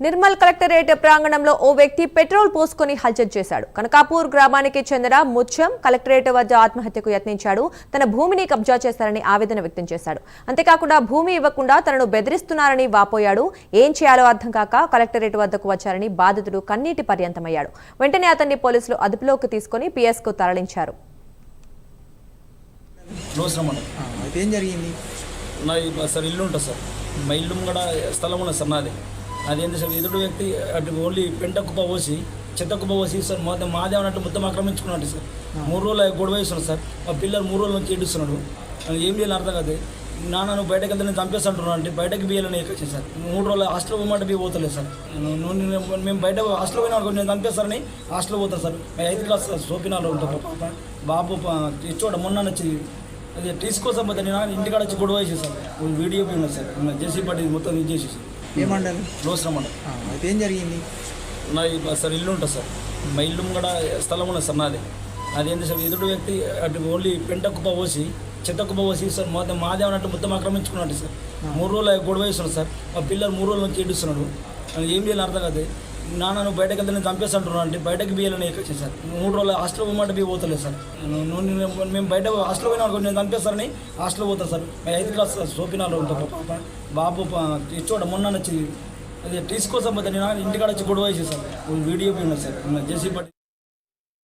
Nirmal collectorate ప్రాంగణంలో ఓ వ్యక్తి petrol పోసుకొని హల్చల్ చేశాడు. కనకాపూర్ గ్రామానికి చెందిన ముత్యం కలెక్టరేట్ వద్ద ఆత్మహత్యకు యత్నించాడు. తన భూమిని కబ్జా చేశారని ఆవేదన వ్యక్తం చేశాడు. అంతేకాకుండా భూమి ఇవ్వకుండా తనను బెదిరిస్తున్నారని వాపోయాడు. ఏం చేయాలో అర్థం కాక కలెక్టరేట్ వద్దకు వచ్చారని బాధితుడు కన్నీటి పర్యంతమయ్యాడు. వెంటనే అతన్ని పోలీసులు అదుపులోకి తీసుకుని పిఎస్కు తరలించారు. ఏం జరిగింది? సార్ ఇల్లు ఉంటుంది సార్, మా ఇల్లు కూడా స్థలం ఉన్నది సార్ నాది. అదేంటి సార్ ఎదుటి వ్యక్తి అటు ఓన్లీ పెంట కుప్ప పోసి చెత్త కుప్ప పోసి సార్ మొత్తం మాదే అన్నట్టు మొత్తం ఆక్రమించుకున్నట్టు సార్. 3 రోజులు గొడవ వేస్తున్నాడు సార్. మా పిల్లలు 3 రోజుల నుంచి ఏడుస్తున్నాడు. ఏం చేయాలని అర్థం కాదు. నాన్న నువ్వు బయటకు వెళ్తే నేను చంపేస్తాను అంటే బయటకు బియ్యాలని ఎక్కొచ్చింది సార్. 3 రోజులు హాస్టల్ పోమంటే బియ్య పోతలేదు సార్. మేము బయట హాస్టల్ పోయినా అనుకో నేను చంపేస్తారని హాస్టల్ పోతాను సార్. 5th క్లాస్ సోపినాలో ఉంటాం పాప బాబు ఇచ్చోట మొన్న వచ్చి అది తీసుకోసం పోతే నేను ఇంటికాడ వచ్చి గొడవ వేసేసాను. వీడియో పోయినా సార్ జేసీ పార్టీ మొత్తం ఇది చేసేసి ఏమంటారు? రోజు రమ్మంట. ఏం జరిగింది? సార్ ఇల్లు ఉంటుంది సార్, మా ఇల్లు కూడా స్థలం ఉన్నది సార్ నాది. అదేంటి సార్ ఎదుటి వ్యక్తి అటు ఓన్లీ పెంట కుప్ప పోసి చెత్త కుప్ప పోసి సార్ మొత్తం మాదే అన్నట్టు మొత్తం ఆక్రమించుకున్నట్టు సార్. 3 రోజులు గొడవ వేస్తున్నాడు సార్. మా పిల్లలు 3 రోజుల నుంచి ఏడుస్తున్నాడు. ఏం చేయాలని అర్థం కాదు. నాన్న నువ్వు బయటకు వెళ్తే నేను చంపేస్తాను అంటే బయటకు బియ్యాలని ఎక్కొచ్చింది సార్. 3 రోజులు హాస్టల్ పోమంటే బియ్య పోతలేదు సార్. మేము బయట హాస్టల్ పోయినా అనుకో నేను చంపేస్తారని హాస్టల్ పోతాను సార్. 5th క్లాస్ సోపినాలో ఉంటాం పాప బాబు ఇచ్చోట మొన్న వచ్చి అది తీసుకోసం పోతే నేను ఇంటికాడ వచ్చి గొడవ వేసేసాను. వీడియో పోయినా సార్ జేసీ పార్టీ